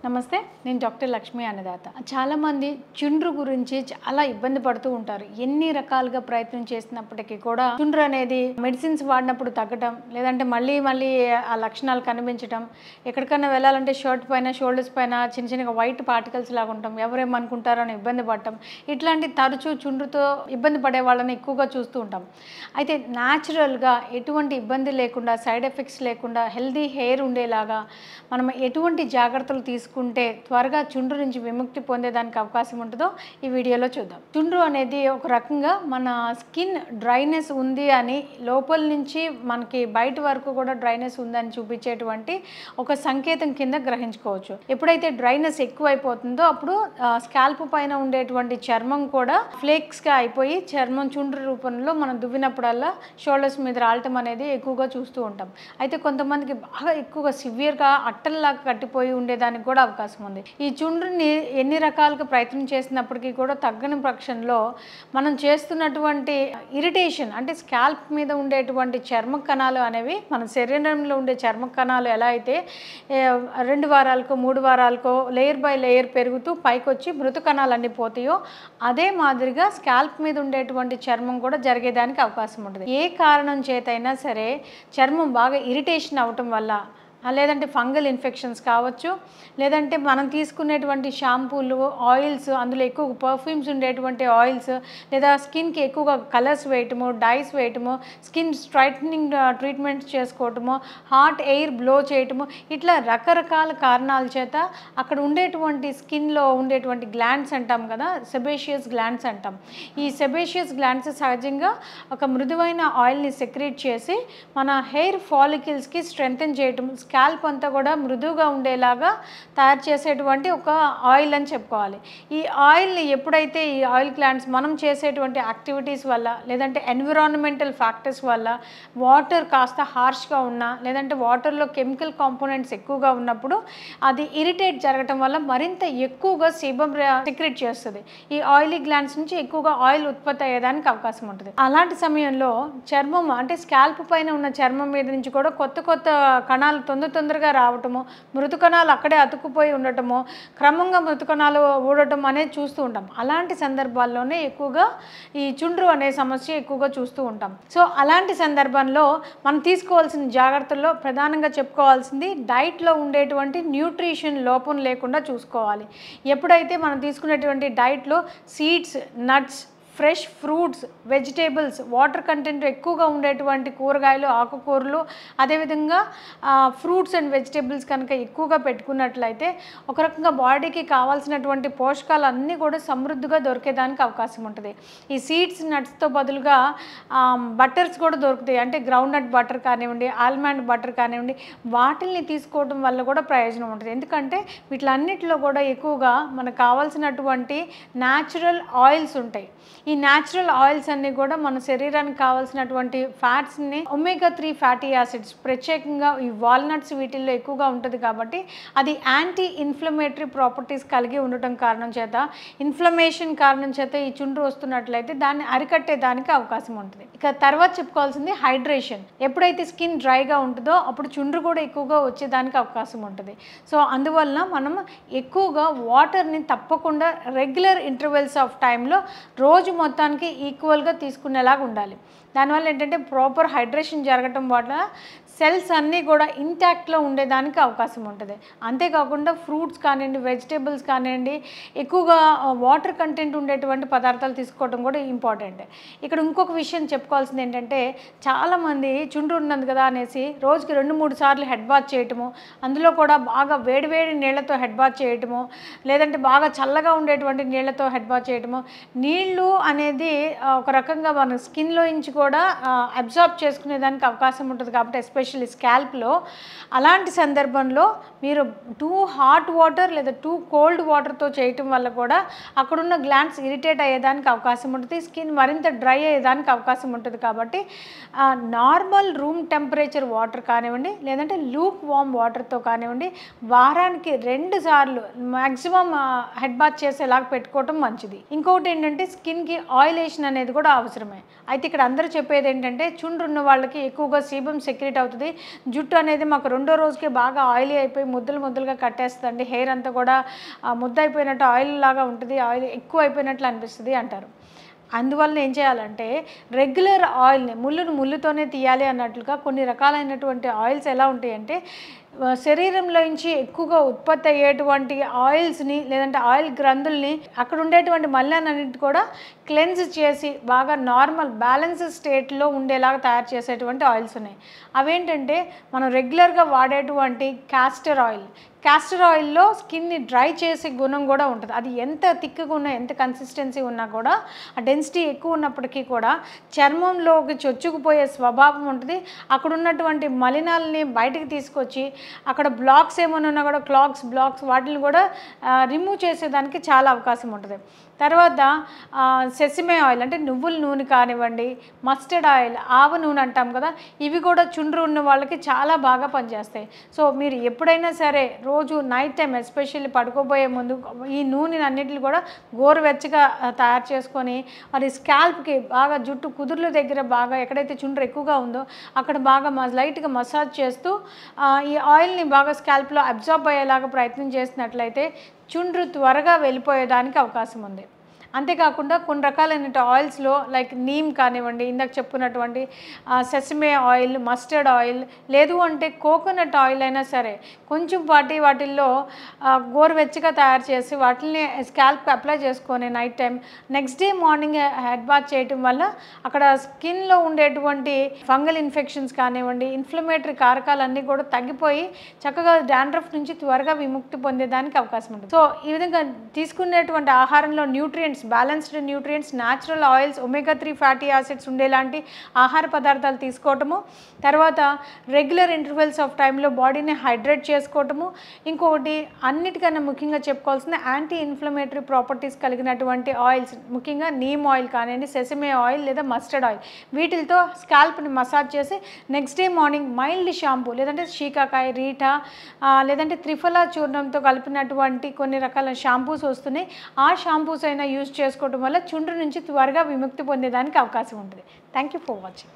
నమస్తే, నేను డాక్టర్ లక్ష్మి అన్నదాత. చాలామంది చుండ్రు గురించి చాలా ఇబ్బంది పడుతూ ఉంటారు. ఎన్ని రకాలుగా ప్రయత్నం చేసినప్పటికీ కూడా చుండ్రు అనేది మెడిసిన్స్ వాడినప్పుడు తగ్గటం, లేదంటే మళ్ళీ మళ్ళీ ఆ లక్షణాలు కనిపించడం, ఎక్కడికైనా వెళ్ళాలంటే షర్ట్ పైన షోల్డర్స్ పైన చిన్న చిన్నగా వైట్ పార్టికల్స్ లాగా ఉంటాం, ఎవరేమనుకుంటారో అని ఇబ్బంది పడటం, ఇట్లాంటి తరచూ చుండ్రుతో ఇబ్బంది పడే వాళ్ళని ఎక్కువగా చూస్తూ ఉంటాం. అయితే న్యాచురల్గా ఎటువంటి ఇబ్బంది లేకుండా, సైడ్ ఎఫెక్ట్స్ లేకుండా, హెల్దీ హెయిర్ ఉండేలాగా మనం ఎటువంటి జాగ్రత్తలు తీసుకుంటే త్వరగా చుండ్రు నుంచి విముక్తి పొందేదానికి అవకాశం ఉంటుందో ఈ వీడియోలో చూద్దాం. చుండ్రు అనేది ఒక రకంగా మన స్కిన్ డ్రైనెస్ ఉంది అని, లోపల నుంచి మనకి బయట వరకు కూడా డ్రైనెస్ ఉందని చూపించేటువంటి ఒక సంకేతం కింద గ్రహించుకోవచ్చు. ఎప్పుడైతే డ్రైనెస్ ఎక్కువైపోతుందో అప్పుడు స్కాల్ప్ పైన ఉండేటువంటి చర్మం కూడా ఫ్లేక్స్గా అయిపోయి చర్మం చుండ్రు రూపంలో మనం దువ్వినప్పుడల్లా షోల్డర్స్ మీద రాలటం అనేది ఎక్కువగా చూస్తూ ఉంటాం. అయితే కొంతమందికి బాగా ఎక్కువగా సివియర్గా అట్టల్లాగా కట్టిపోయి ఉండేదానికి కూడా అవకాశం ఉంది. ఈ చుండ్రుని ఎన్ని రకాలుగా ప్రయత్నం చేసినప్పటికీ కూడా తగ్గని పక్షంలో మనం చేస్తున్నటువంటి ఇరిటేషన్, అంటే స్కాల్ప్ మీద ఉండేటువంటి చర్మ కణాలు అనేవి మన శరీరంలో ఉండే చర్మ కణాలు ఎలా అయితే 2 వారాలకో 3 వారాలకో లేయర్ బై లేయర్ పెరుగుతూ పైకి వచ్చి మృత కణాలు అన్నీ పోతాయో అదే మాదిరిగా స్కాల్ప్ మీద ఉండేటువంటి చర్మం కూడా జరిగేదానికి అవకాశం ఉంటుంది. ఏ కారణం చేతైనా సరే చర్మం బాగా ఇరిటేషన్ అవటం వల్ల, లేదంటే ఫంగల్ ఇన్ఫెక్షన్స్ కావచ్చు, లేదంటే మనం తీసుకునేటువంటి షాంపూలు, ఆయిల్స్, అందులో ఎక్కువ పర్ఫ్యూమ్స్ ఉండేటువంటి ఆయిల్స్, లేదా స్కిన్కి ఎక్కువగా కలర్స్ వేయటము, డైస్ వేయటము, స్కిన్ స్ట్రైట్నింగ్ ట్రీట్మెంట్స్ చేసుకోవటము, హాట్ ఎయిర్ బ్లో చేయటము, ఇట్లా రకరకాల కారణాల చేత అక్కడ ఉండేటువంటి స్కిన్లో ఉండేటువంటి గ్లాండ్స్ అంటాం కదా, సెబేషియస్ గ్లాండ్స్ అంటాం. ఈ సెబేషియస్ గ్లాండ్స్ సహజంగా ఒక మృదువైన ఆయిల్ని సెక్రేట్ చేసి మన హెయిర్ ఫాలికల్స్కి స్ట్రెంథెన్ చేయటం, స్కాల్ప్ అంతా కూడా మృదువుగా ఉండేలాగా తయారు చేసేటువంటి ఒక ఆయిల్ అని చెప్పుకోవాలి. ఈ ఆయిల్ని ఎప్పుడైతే ఈ ఆయిల్ గ్లాండ్స్ మనం చేసేటువంటి యాక్టివిటీస్ వల్ల, లేదంటే ఎన్విరాన్మెంటల్ ఫ్యాక్టర్స్ వల్ల, వాటర్ కాస్త హార్ష్గా ఉన్నా, లేదంటే వాటర్లో కెమికల్ కాంపోనెంట్స్ ఎక్కువగా ఉన్నప్పుడు అది ఇరిటేట్ జరగటం వల్ల మరింత ఎక్కువగా సీబమ్ సెక్రెట్ చేస్తుంది. ఈ ఆయిలీ గ్లాండ్స్ నుంచి ఎక్కువగా ఆయిల్ ఉత్పత్తి అయ్యేదానికి అవకాశం ఉంటుంది. అలాంటి సమయంలో చర్మం, అంటే స్కాల్ప్ పైన ఉన్న చర్మం మీద నుంచి కూడా కొత్త కొత్త కణాలు తొందరగా రావటము, మృతు కణాలు అక్కడే అతుక్కుపోయి ఉండటము, క్రమంగా మృతు కణాలు ఊడటం అనేది చూస్తూ ఉంటాం. అలాంటి సందర్భాల్లోనే ఎక్కువగా ఈ చుండ్రు అనే సమస్య ఎక్కువగా చూస్తూ ఉంటాం. సో అలాంటి సందర్భంలో మనం తీసుకోవాల్సిన జాగ్రత్తల్లో ప్రధానంగా చెప్పుకోవాల్సింది డైట్లో ఉండేటువంటి న్యూట్రిషన్ లోపం లేకుండా చూసుకోవాలి. ఎప్పుడైతే మనం తీసుకునేటువంటి డైట్లో seeds, nuts, fresh fruits, vegetables, water content ఎక్కువగా ఉండేటువంటి కూరగాయలు, ఆకుకూరలు, అదేవిధంగా ఫ్రూట్స్ అండ్ వెజిటేబుల్స్ కనుక ఎక్కువగా పెట్టుకున్నట్లయితే ఒక రకంగా బాడీకి కావాల్సినటువంటి పోషకాలు అన్నీ కూడా సమృద్ధిగా దొరికేదానికి అవకాశం ఉంటుంది. ఈ సీడ్స్, నట్స్తో బదులుగా బటర్స్ కూడా దొరుకుతాయి. అంటే గ్రౌండ్ నట్ బటర్ కానివ్వండి, ఆల్మండ్ బటర్ కానివ్వండి, వాటిల్ని తీసుకోవడం వల్ల కూడా ప్రయోజనం ఉంటుంది. ఎందుకంటే వీటిలన్నిటిలో కూడా ఎక్కువగా మనకు కావాల్సినటువంటి న్యాచురల్ ఆయిల్స్ ఉంటాయి. ఈ న్యాచురల్ ఆయిల్స్ అన్నీ కూడా మన శరీరానికి కావాల్సినటువంటి ఫ్యాట్స్ని, ఒమేగా 3 ఫ్యాటీ యాసిడ్స్ ప్రత్యేకంగా ఈ వాల్నట్స్ వీటిల్లో ఎక్కువగా ఉంటుంది కాబట్టి అది యాంటీ ఇన్ఫ్లమేటరీ ప్రాపర్టీస్ కలిగి ఉండటం కారణం చేత, ఇన్ఫ్లమేషన్ కారణం చేత ఈ చుండ్రు వస్తున్నట్లయితే దాన్ని అరికట్టేదానికి అవకాశం ఉంటుంది. ఇక తర్వాత చెప్పుకోవాల్సింది హైడ్రేషన్. ఎప్పుడైతే స్కిన్ డ్రైగా ఉంటుందో అప్పుడు చుండ్రు కూడా ఎక్కువగా వచ్చేదానికి అవకాశం ఉంటుంది. సో అందువలన మనం ఎక్కువగా వాటర్ని తప్పకుండా రెగ్యులర్ ఇంటర్వెల్స్ ఆఫ్ టైంలో రోజు మొత్తానికి ఈక్వల్గా తీసుకునేలాగా ఉండాలి. దానివల్ల ఏంటంటే ప్రాపర్ హైడ్రేషన్ జరగటం వల్ల సెల్స్ అన్నీ కూడా ఇంటాక్ట్లో ఉండేదానికి అవకాశం ఉంటుంది. అంతేకాకుండా ఫ్రూట్స్ కానివ్వండి, వెజిటేబుల్స్ కానివ్వండి, ఎక్కువగా వాటర్ కంటెంట్ ఉండేటువంటి పదార్థాలు తీసుకోవడం కూడా ఇంపార్టెంట్. ఇక్కడ ఇంకొక విషయం చెప్పుకోవాల్సింది ఏంటంటే, చాలామంది చుండ్రు ఉన్నది కదా అనేసి రోజుకి 2-3 సార్లు హెడ్ బాత్ చేయటము, అందులో కూడా బాగా వేడివేడి నీళ్లతో హెడ్ బాత్ చేయటము, లేదంటే బాగా చల్లగా ఉండేటువంటి నీళ్లతో హెడ్ బాత్ చేయటము. నీళ్ళు అనేది ఒక రకంగా మన స్కిన్లో నుంచి కూడా అబ్జార్బ్ చేసుకునేదానికి అవకాశం ఉంటుంది కాబట్టి ఎస్పెషల్లీ స్కాల్ప్లో. అలాంటి సందర్భంలో మీరు 2 హాట్ వాటర్ లేదా 2 కోల్డ్ వాటర్తో చేయటం వల్ల కూడా అక్కడున్న గ్లాండ్స్ ఇరిటేట్ అయ్యేదానికి అవకాశం ఉంటుంది, స్కిన్ మరింత డ్రై అయ్యేదానికి అవకాశం ఉంటుంది. కాబట్టి నార్మల్ రూమ్ టెంపరేచర్ వాటర్ కానివ్వండి, లేదంటే లూక్ వామ్ వాటర్తో కానివ్వండి, వారానికి 2 సార్లు మ్యాక్సిమం హెడ్ బాత్ చేసేలాగా పెట్టుకోవటం మంచిది. ఇంకొకటి ఏంటంటే స్కిన్కి ఆయిలేషన్ అనేది కూడా అవసరమే. అయితే ఇక్కడ అందరూ చెప్పేది ఏంటంటే చుండ్రు ఉన్న వాళ్ళకి ఎక్కువగా సీబమ్ సెక్రెట్ అవుతుంది అవుతుంది. జుట్టు అనేది మాకు రెండో రోజుకే బాగా ఆయిలీ అయిపోయి ముద్దలు ముద్దలుగా కట్టేస్తుందండి. హెయిర్ అంతా కూడా ముద్ద అయిపోయినట్టు ఆయిల్ లాగా ఉంటుంది, ఆయిల్ ఎక్కువ అయిపోయినట్లు అనిపిస్తుంది అంటారు. అందువలన ఏం చేయాలంటే రెగ్యులర్ ఆయిల్ని ముళ్ళును ముళ్ళుతోనే తీయాలి అన్నట్లుగా కొన్ని రకాలైనటువంటి ఆయిల్స్ ఎలా ఉంటాయంటే శరీరంలో నుంచి ఎక్కువగా ఉత్పత్తి అయ్యేటువంటి ఆయిల్స్ని లేదంటే ఆయిల్ గ్రంథుల్ని అక్కడ ఉండేటువంటి మలినాన్నిటి కూడా క్లెన్స్ చేసి బాగా నార్మల్ బ్యాలెన్స్ స్టేట్లో ఉండేలాగా తయారు చేసేటువంటి ఆయిల్స్ ఉన్నాయి. అవేంటంటే మనం రెగ్యులర్గా వాడేటువంటి క్యాస్టర్ ఆయిల్. క్యాస్టర్ ఆయిల్లో స్కిన్ని డ్రై చేసే గుణం కూడా ఉంటుంది. అది ఎంత థిక్గా ఉన్నా, ఎంత కన్సిస్టెన్సీ ఉన్నా కూడా, ఆ డెన్సిటీ ఎక్కువ ఉన్నప్పటికీ కూడా చర్మంలోకి చొచ్చుకుపోయే స్వభావం ఉంటుంది. అక్కడ ఉన్నటువంటి మలినాలని బయటికి తీసుకొచ్చి అక్కడ బ్లాక్స్ ఏమైనా ఉన్నా కూడా బ్లాక్స్ వాటిని కూడా రిమూవ్ చేసేదానికి చాలా అవకాశం ఉంటుంది. తర్వాత సెసమే ఆయిల్ అంటే నువ్వుల నూనె కానివ్వండి, మస్టర్డ్ ఆయిల్, ఆవ నూనె అంటాం కదా, ఇవి కూడా చుండ్రు ఉన్న వాళ్ళకి చాలా బాగా పనిచేస్తాయి. సో మీరు ఎప్పుడైనా సరే రోజు నైట్ టైం ఎస్పెషల్లీ పడుకోబోయే ముందు ఈ నూనెని అన్నిటిని కూడా గోరువెచ్చగా తయారు చేసుకొని మరి స్కాల్ప్కి బాగా జుట్టు కుదుర్ల దగ్గర బాగా ఎక్కడైతే చుండ్రు ఎక్కువగా ఉందో అక్కడ బాగా లైట్గా మసాజ్ చేస్తూ ఈ ఆయిల్ని బాగా స్కాల్ప్లో అబ్జార్బ్ అయ్యేలాగా ప్రయత్నం చేసినట్లయితే చుండ్రు త్వరగా వెళ్ళిపోయేదానికి అవకాశం ఉంది. అంతేకాకుండా కొన్ని రకాలైన ఆయిల్స్లో లైక్ నీమ్ కానివ్వండి, ఇందాక చెప్పుకున్నటువంటి సెసమే ఆయిల్, మస్టర్డ్ ఆయిల్, లేదు అంటే కోకోనట్ ఆయిల్ అయినా సరే కొంచెం వాటిల్లో గోరువెచ్చగా తయారు చేసి వాటిని స్కాల్ప్కి అప్లై చేసుకొని night time next day morning head bath చేయటం వల్ల అక్కడ స్కిన్లో ఉండేటువంటి ఫంగల్ ఇన్ఫెక్షన్స్ కానివ్వండి, ఇన్ఫ్లమేటరీ కారకాలన్నీ కూడా తగ్గిపోయి చక్కగా డాండ్రఫ్ నుంచి త్వరగా విముక్తి పొందేదానికి అవకాశం ఉంటుంది. సో ఈ విధంగా తీసుకునేటువంటి ఆహారంలో nutrients, balanced nutrients, natural oils, omega 3 fatty acids ఉండేలాంటి ఆహార పదార్థాలు తీసుకోవటము, తర్వాత రెగ్యులర్ ఇంటర్వెల్స్ ఆఫ్ టైంలో బాడీని హైడ్రేట్ చేసుకోవటము, ఇంకొకటి అన్నిటికన్నా ముఖ్యంగా చెప్పుకోవాల్సిన యాంటీ ఇన్ఫ్లమేటరీ ప్రాపర్టీస్ కలిగినటువంటి ఆయిల్స్, ముఖ్యంగా నీమ్ ఆయిల్ కానివ్వండి, సెసమే ఆయిల్ లేదా మస్టర్డ్ ఆయిల్, వీటితో స్కాల్ప్ని మసాజ్ చేసి next day morning mild shampoo లేదంటే శీకాకాయ, రీఠా లేదంటే త్రిఫలా చూర్ణంతో కలిపినటువంటి కొన్ని రకాల షాంపూస్ వస్తున్నాయి. ఆ షాంపూస్ అయినా యూజ్ చేసుకోవడం వల్ల చుండ్రు నుంచి త్వరగా విముక్తి పొందేదానికి అవకాశం ఉంటుంది. Thank you for watching.